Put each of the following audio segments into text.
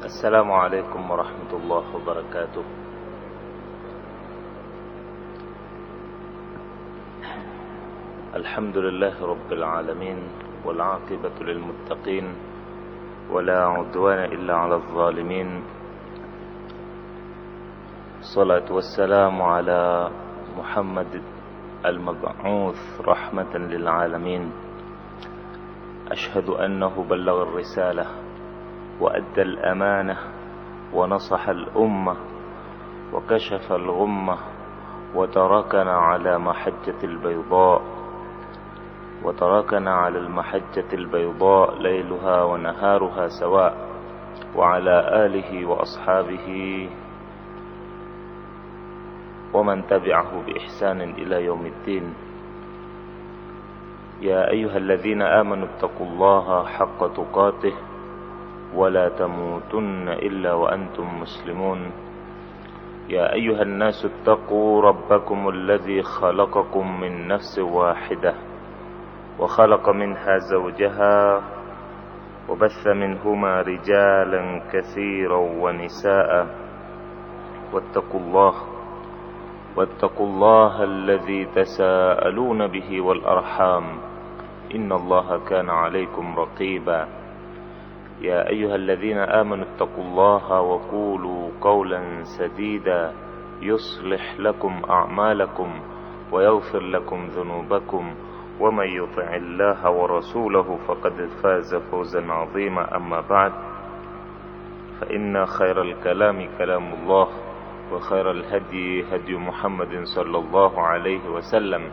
السلام عليكم ورحمة الله وبركاته. الحمد لله رب العالمين، والعاقبة للمتقين، ولا عدوان إلا على الظالمين. الصلاة والسلام على محمد المبعوث رحمة للعالمين. أشهد أنه بلغ الرسالة وأدى الأمانة ونصح الأمة وكشف الغمة وتركنا على المحجة البيضاء ليلها ونهارها سواء، وعلى آله وأصحابه ومن تبعه بإحسان إلى يوم الدين. يا أيها الذين آمنوا اتقوا الله حق تقاته ولا تموتن إلا وأنتم مسلمون. يا أيها الناس اتقوا ربكم الذي خلقكم من نفس واحدة وخلق منها زوجها وبث منهما رجالا كثيرا ونساء. واتقوا الله الذي تساءلون به والأرحام، إن الله كان عليكم رقيبا. يا أيها الذين آمنوا اتقوا الله وقولوا قولا سديدا يصلح لكم أعمالكم ويغفر لكم ذنوبكم، ومن يطع الله ورسوله فقد فاز فوزا عظيما. أما بعد، فإن خير الكلام كلام الله، وخير الهدي هدي محمد صلى الله عليه وسلم،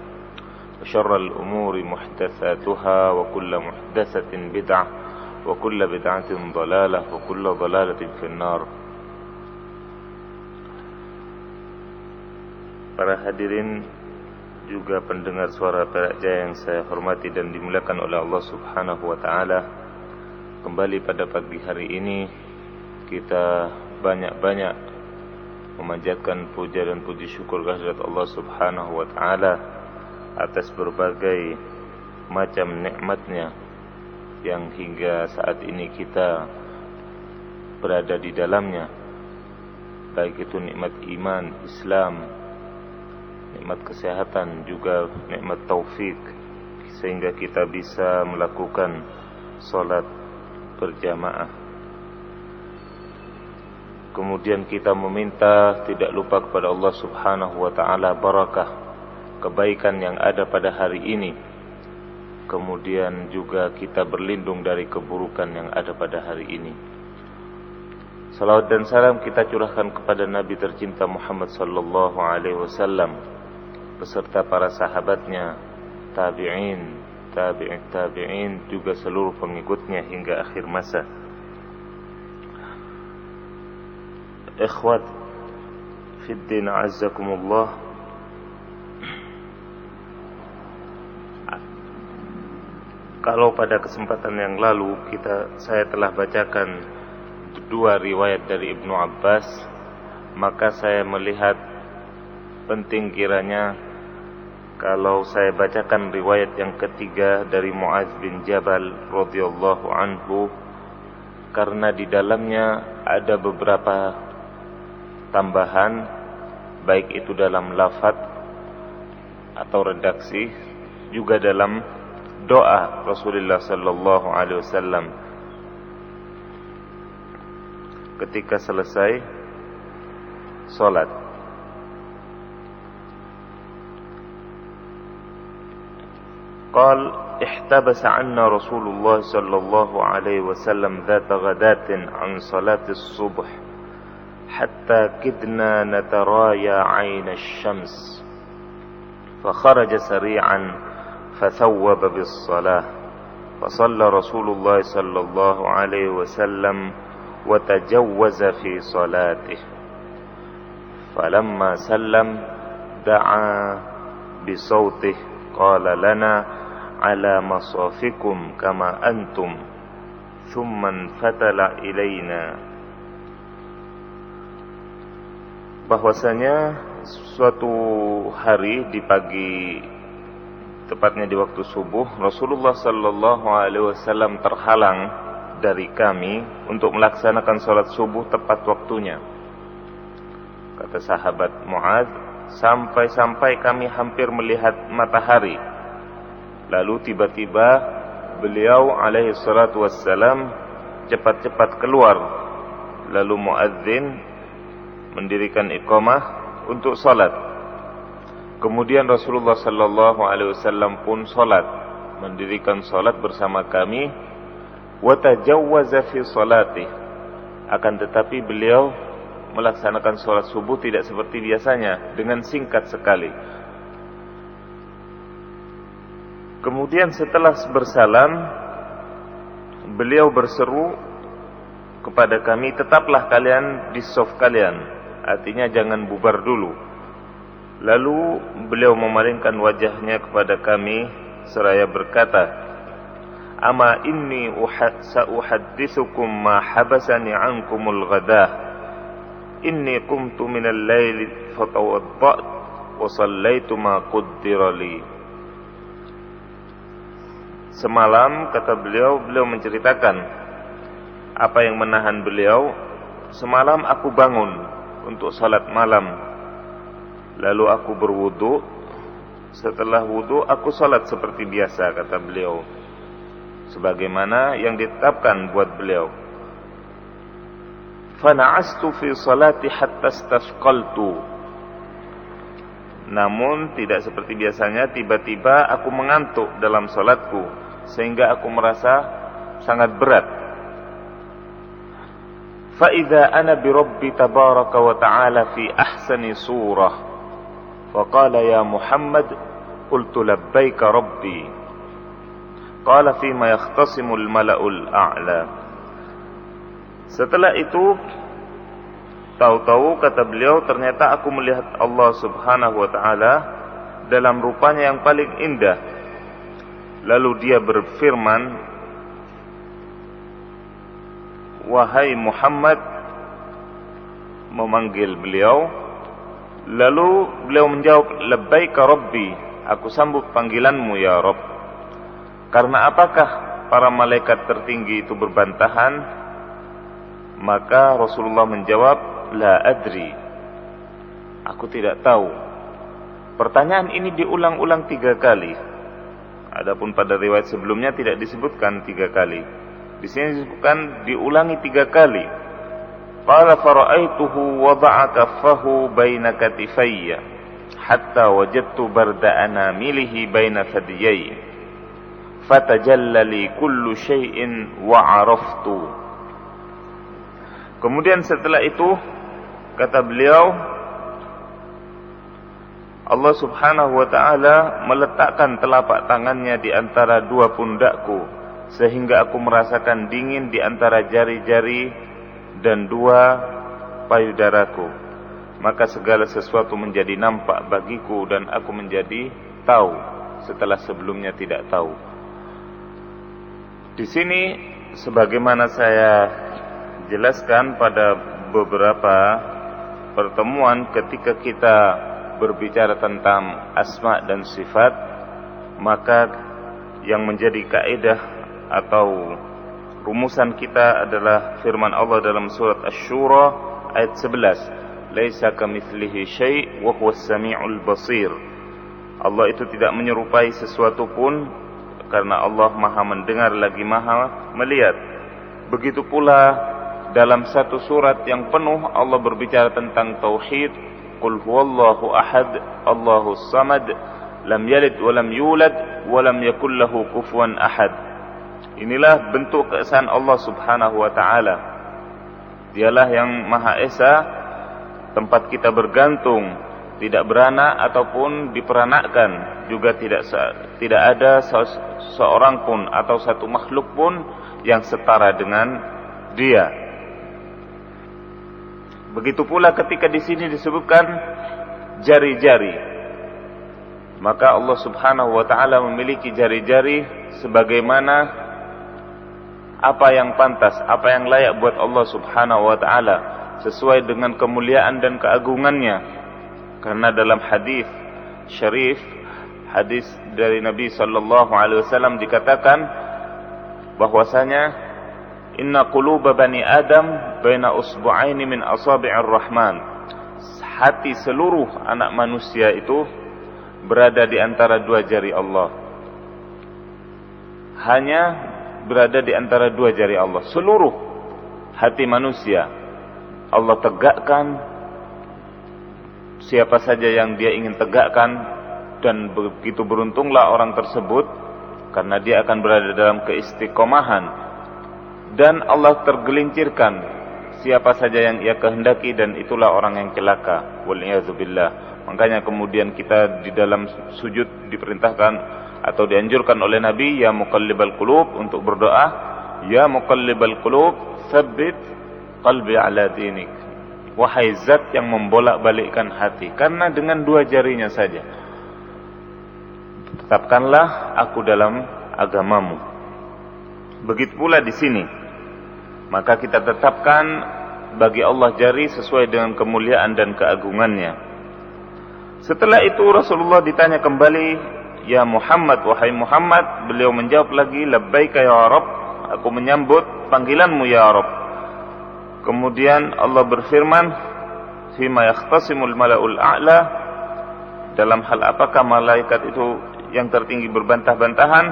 وشر الأمور محدثاتها، وكل محدثة بدعة، وكل بدعة ضلالة، وكل ضلالة في النار. Para hadirin juga pendengar suara Perak Jaya yang saya hormati dan dimuliakan oleh Allah Subhanahu wa taala. Kembali pada pagi hari ini kita banyak-banyak memanjatkan puja dan puji syukur kehadirat Allah Subhanahu wa taala atas berbagai macam nikmatnya yang hingga saat ini kita berada di dalamnya, baik itu nikmat iman, Islam, nikmat kesehatan, juga nikmat taufik, sehingga kita bisa melakukan salat berjamaah. Kemudian kita meminta tidak lupa kepada Allah Subhanahu wa taala barakah, kebaikan yang ada pada hari ini. Kemudian juga kita berlindung dari keburukan yang ada pada hari ini. Salawat dan salam kita curahkan kepada Nabi tercinta Muhammad sallallahu alaihi wasallam beserta para sahabatnya, tabi'in, juga seluruh pengikutnya hingga akhir masa. Ikhwat fid din, azzakumullah. Kalau pada kesempatan yang lalu saya telah bacakan dua riwayat dari Ibnu Abbas, maka saya melihat penting kiranya kalau saya bacakan riwayat yang ketiga dari Muadz bin Jabal radhiyallahu anhu, karena di dalamnya ada beberapa tambahan, baik itu dalam lafaz atau redaksi, juga dalam doa Rasulullah sallallahu alaihi wasallam ketika selesai salat. قال احتبس عنا رسول الله صلى الله عليه وسلم ذات غداة عن صلاة الصبح حتى كدنا نترايا عين الشمس فخرج سريعا فثوب بالصلاة فصلى رسول الله صلى الله عليه وسلم وتجوز في صلاته فلما سلم دعا بصوته قال لنا على مصافكم كما أنتم ثم انفتل إلينا. Bahwasanya suatu hari di pagi, tepatnya di waktu subuh, Rasulullah sallallahu alaihi wasallam terhalang dari kami untuk melaksanakan sholat subuh tepat waktunya. Kata sahabat Mu'adz, sampai-sampai kami hampir melihat matahari. Lalu tiba-tiba beliau alaihi salatu wassalam cepat-cepat keluar. Lalu muadzin mendirikan iqamah untuk salat. Kemudian Rasulullah sallallahu alaihi wasallam pun salat, mendirikan salat bersama kami. Wa tajawwaza fi salatih. Akan tetapi beliau melaksanakan salat subuh tidak seperti biasanya, dengan singkat sekali. Kemudian setelah bersalam, beliau berseru kepada kami, tetaplah kalian di shaf kalian, artinya jangan bubar dulu. Lalu beliau memalingkan wajahnya kepada kami seraya berkata, Ama inni sa'uhaddithukum ma habasani ankumul ghadah. Inni qumtu minal laili fatawadda'tu wa sallaitu ma qaddara li. Semalam, kata beliau menceritakan apa yang menahan beliau. Semalam aku bangun untuk salat malam. Lalu aku berwudu. Setelah wudu aku salat seperti biasa, kata beliau, sebagaimana yang ditetapkan buat beliau. Fana'astu fi salati hatta istashqaltu. Namun tidak seperti biasanya, tiba-tiba aku mengantuk dalam salatku sehingga aku merasa sangat berat. Fa idza ana bi rabbi tabaraka wa ta'ala fi ahsani surah. Fa qala ya Muhammad, qultu labbaika rabbi. Qala fima yakhtasimul mala'ul a'la. Setelah itu, tahu-tahu kata beliau, ternyata aku melihat Allah subhanahu wa ta'ala dalam rupanya yang paling indah. Lalu dia berfirman, wahai Muhammad, memanggil beliau. Lalu beliau menjawab, labbaika rabbi, aku sambut panggilanmu ya Rabb. Karena apakah para malaikat tertinggi itu berbantahan? Maka Rasulullah menjawab, la adri, aku tidak tahu. Pertanyaan ini diulang-ulang 3 kali. Adapun pada riwayat sebelumnya tidak disebutkan 3 kali. Di sini disebutkan diulangi 3 kali. Qala fara'aituhu wada'a kaffahu baina katifayya hatta wajadtu barda anamilihi baina thadiyai. Fatajalla li kullu syai'in wa 'araftu. Kemudian setelah itu, kata beliau, Allah subhanahu wa ta'ala meletakkan telapak tangannya di antara 2 pundakku, sehingga aku merasakan dingin di antara jari-jari dan 2 payudaraku. Maka segala sesuatu menjadi nampak bagiku dan aku menjadi tahu setelah sebelumnya tidak tahu. Di sini sebagaimana saya jelaskan pada beberapa pertemuan, ketika kita berbicara tentang asma dan sifat, maka yang menjadi kaidah atau rumusan kita adalah firman Allah dalam surat Asy-Syura ayat 11, laisa kamitslihi syai' wa huwas samiul basir. Allah itu tidak menyerupai sesuatu pun, karena Allah Maha mendengar lagi Maha melihat. Begitu pula dalam satu surat yang penuh Allah berbicara tentang tauhid, qul huwallahu ahad, Allahus samad, lam yalid wa lam yulad wa lam yakul lahu kufuwan ahad. Inilah bentuk keesaan Allah subhanahu wa ta'ala. Dialah yang Maha Esa, tempat kita bergantung, tidak beranak ataupun diperanakkan, juga tidak ada seorang pun atau satu makhluk pun yang setara dengan Dia. Begitu pula ketika di sini disebutkan jari-jari, maka Allah subhanahu wa ta'ala memiliki jari-jari sebagaimana apa yang pantas, apa yang layak buat Allah subhanahu wa ta'ala, sesuai dengan kemuliaan dan keagungannya. Karena dalam hadis syarif, hadis dari Nabi sallallahu alaihi wasallam dikatakan bahwasanya Inna quluba bani Adam baina usbu'aini min asabi'ir rahman. Hati seluruh anak manusia itu berada di antara dua jari Allah. Hanya berada di antara dua jari Allah. Seluruh hati manusia Allah tegakkan. Siapa saja yang dia ingin tegakkan, dan begitu beruntunglah orang tersebut, karena dia akan berada dalam keistiqomahan. Dan Allah tergelincirkan siapa saja yang ia kehendaki, dan itulah orang yang celaka. Wal'iyazubillah. Makanya kemudian kita di dalam sujud diperintahkan atau dianjurkan oleh Nabi, ya muqallibal qulub, untuk berdoa, ya muqallibal qulub, tsabbit qalbi ala dinik. Wahai zat yang membolak-balikkan hati, karena dengan dua jarinya saja tetapkanlah aku dalam agamamu. Begitu pula di sini. Maka kita tetapkan bagi Allah jari sesuai dengan kemuliaan dan keagungannya. Setelah itu Rasulullah ditanya kembali, ya Muhammad, wahai Muhammad. Beliau menjawab lagi, labbaika ya Rabb, aku menyambut panggilanmu ya Rabb. Kemudian Allah berfirman, fima yakhtasimul mala'ul a'la, dalam hal apakah malaikat itu yang tertinggi berbantah-bantahan.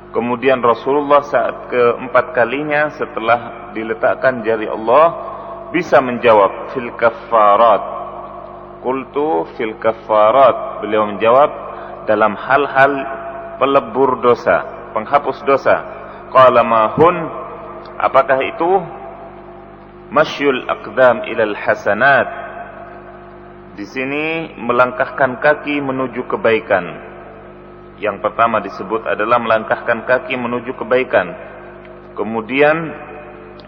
Kemudian Rasulullah saat keempat kalinya setelah diletakkan jari Allah bisa menjawab, fil kaffarat. Qultu fil kaffarat. Beliau menjawab dalam hal-hal pelebur dosa, penghapus dosa. Qala ma hun, apakah itu? Masyul aqdam ilal hasanat. Di sini melangkahkan kaki menuju kebaikan. Yang pertama disebut adalah melangkahkan kaki menuju kebaikan. Kemudian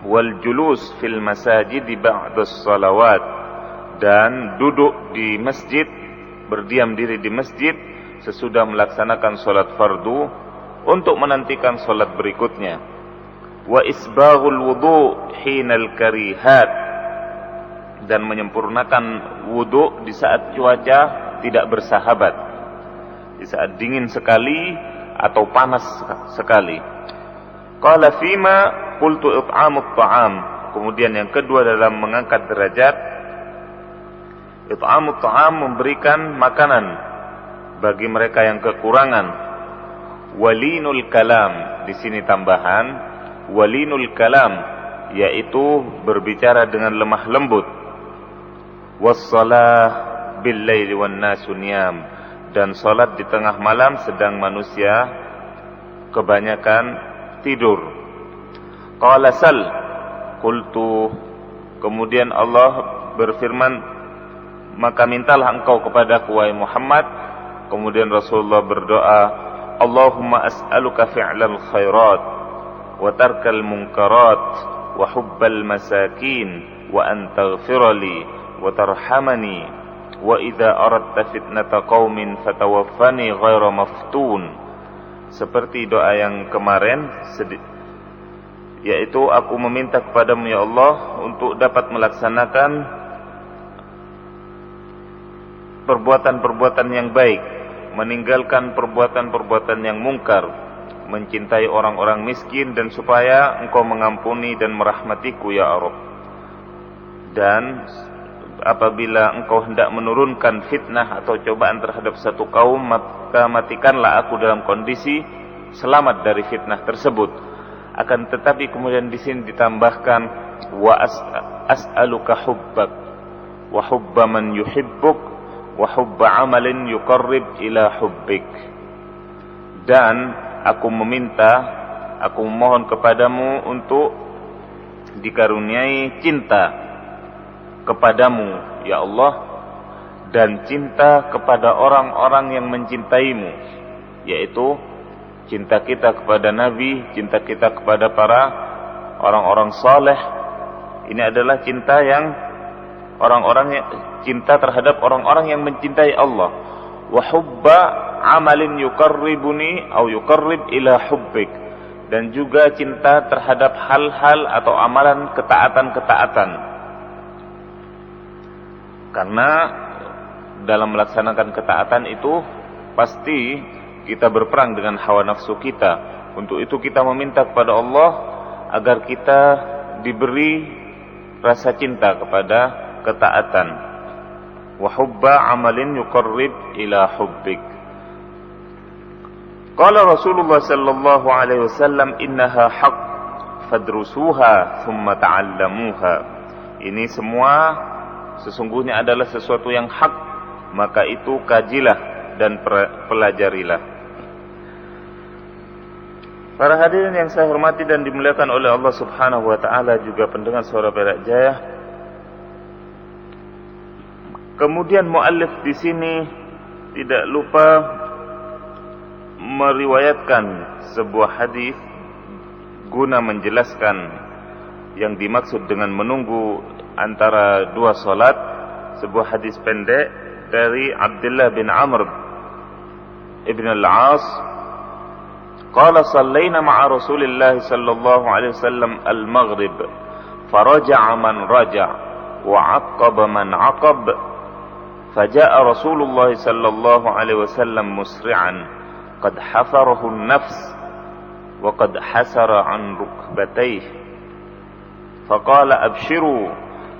wal julus fil masajid ba'da shalawat, dan duduk di masjid, berdiam diri di masjid sesudah melaksanakan salat fardu untuk menantikan salat berikutnya. Wa isbaghul wudu hinal karihat, dan menyempurnakan wudu di saat cuaca tidak bersahabat, di saat dingin sekali atau panas sekali. Qala fima qultu it'amut ta'am. Kemudian yang kedua dalam mengangkat derajat, it'amut ta'am, memberikan makanan bagi mereka yang kekurangan. Walinul kalam, di sini tambahan, walinul kalam, yaitu berbicara dengan lemah lembut. Wassalah bil laili wan nasu niyam, dan salat di tengah malam sedang manusia kebanyakan tidur. Qala sal, qultu, kemudian Allah berfirman, maka mintalah engkau kepadaku wahai Muhammad. Kemudian Rasulullah berdoa, Allahumma as'aluka fi'lal khairat wa tarkal munkarat wa hubbal masakin wa an taghfirali wa tarhamani wa idza aradta fitnata qaumin fatawaffani ghaira maftun. Seperti doa yang kemarin, yaitu aku meminta kepadamu ya Allah untuk dapat melaksanakan perbuatan-perbuatan yang baik, meninggalkan perbuatan-perbuatan yang mungkar, mencintai orang-orang miskin, dan supaya engkau mengampuni dan merahmatiku ya Rabb. Dan apabila engkau hendak menurunkan fitnah atau cobaan terhadap satu kaum, maka matikanlah aku dalam kondisi selamat dari fitnah tersebut. Akan tetapi kemudian di sini ditambahkan, wa as'aluka hubbak wa hubba man yuhibbuk wa hubba amalin yuqarrib ila hubbik. Dan aku meminta, aku memohon kepadamu untuk dikaruniai cinta kepadamu ya Allah, dan cinta kepada orang-orang yang mencintaimu, yaitu cinta kita kepada Nabi, cinta kita kepada para orang-orang saleh. Ini adalah cinta yang cinta terhadap orang-orang yang mencintai Allah. Wa hubba amalin yuqarribuni au yuqarrib ila hubbik, dan juga cinta terhadap hal-hal atau amalan ketaatan-ketaatan. Karena dalam melaksanakan ketaatan itu pasti kita berperang dengan hawa nafsu kita. Untuk itu kita meminta kepada Allah agar kita diberi rasa cinta kepada ketaatan. Wa hubba amalin yuqarrib ila hubbik. Qala Rasulullah sallallahu alaihi wasallam, innaha haqq fadrusuha thumma ta'allamuha. Ini semua sesungguhnya adalah sesuatu yang hak, maka itu kajilah dan pelajarilah. Para hadirin yang saya hormati dan dimuliakan oleh Allah Subhanahu wa taala, juga pendengar Suara Perak Jaya. Kemudian muallif di sini tidak lupa meriwayatkan sebuah hadis guna menjelaskan yang dimaksud dengan menunggu antara dua salat. Sebuah hadis pendek dari Abdullah bin Amr ibn al-As, qala sallayna ma'a Rasulillah sallallahu alaihi wasallam al-maghrib faraja'a man raja' wa 'aqqaba man 'aqab faja'a Rasulullah sallallahu alaihi wasallam musri'an qad hafarahu an-nafs wa qad hasara 'an rukbatayhi faqala abshiru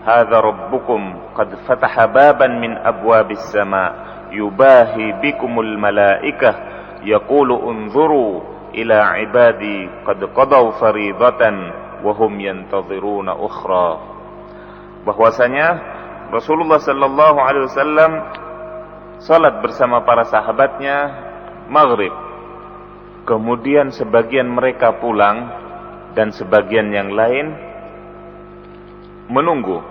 hadha rabbukum qad fataha baban min abwabis sama' yubahi bikumul malaikah yaqulu unzuru ila ibadi qad qadaw faridatan wa hum yantaziruna ukhra. Bahwasanya Rasulullah sallallahu alaihi wasallam salat bersama para sahabatnya maghrib, kemudian sebagian mereka pulang dan sebagian yang lain menunggu,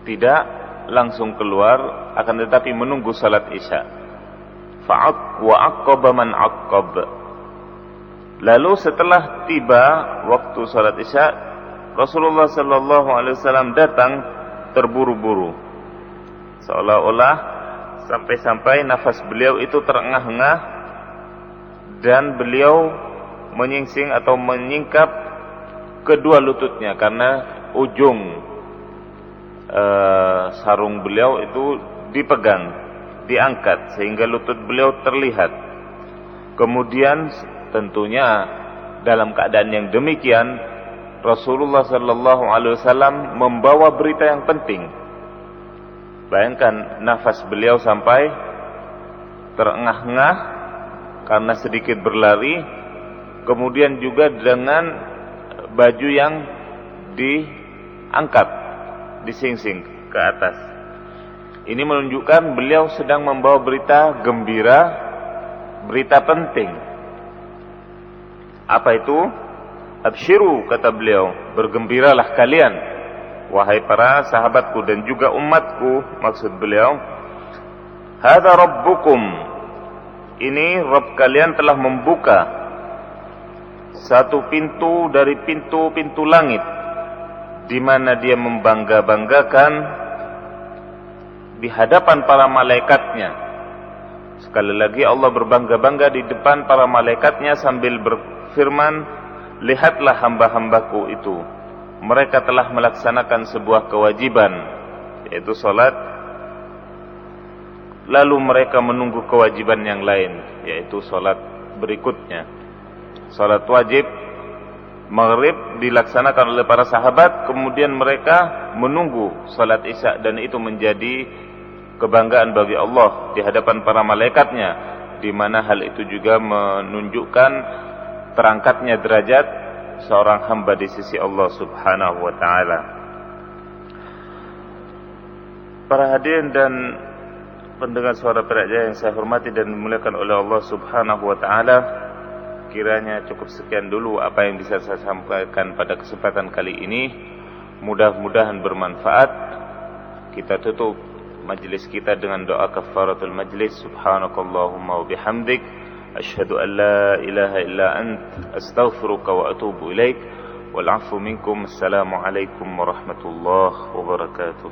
tidak langsung keluar, akan tetapi menunggu salat isya. Fa'aq wa aqaba man aqab. Lalu setelah tiba waktu salat isya, Rasulullah sallallahu alaihi wasallam datang terburu-buru, seolah-olah sampai-sampai nafas beliau itu terengah-engah dan beliau menyingsing atau menyingkap kedua lututnya karena ujung sarung beliau itu dipegang, diangkat sehingga lutut beliau terlihat. Kemudian tentunya dalam keadaan yang demikian Rasulullah sallallahu alaihi wasallam membawa berita yang penting. Bayangkan nafas beliau sampai terengah-engah karena sedikit berlari, kemudian juga dengan baju yang diangkat, disingsing ke atas. Ini menunjukkan beliau sedang membawa berita gembira, berita penting. Apa itu? Abshiru, kata beliau, bergembiralah kalian, wahai para sahabatku dan juga umatku, maksud beliau. Hadza rabbukum, ini Rabb kalian telah membuka satu pintu dari pintu-pintu langit, di mana dia membangga-banggakan di hadapan para malaikatnya. Sekali lagi Allah berbangga-bangga di depan para malaikatnya sambil berfirman, lihatlah hamba-hambaku itu, mereka telah melaksanakan sebuah kewajiban, yaitu salat. Lalu mereka menunggu kewajiban yang lain, yaitu salat berikutnya. Salat wajib maghrib dilaksanakan oleh para sahabat, kemudian mereka menunggu salat isya, dan itu menjadi kebanggaan bagi Allah di hadapan para malaikatnya, di mana hal itu juga menunjukkan terangkatnya derajat seorang hamba di sisi Allah Subhanahu wa taala. Para hadirin dan pendengar Suara Perak Jaya yang saya hormati dan dimuliakan oleh Allah Subhanahu wa taala, kiranya cukup sekian dulu apa yang bisa saya sampaikan pada kesempatan kali ini. Mudah-mudahan bermanfaat. Kita tutup majlis kita dengan doa kafaratul majlis. Subhanakallahumma wa bihamdik, asyhadu an la ilaha illa ant, astaghfiruka wa atubu ilaik. Wal 'afwu minkum. Assalamu alaikum warahmatullahi wabarakatuh.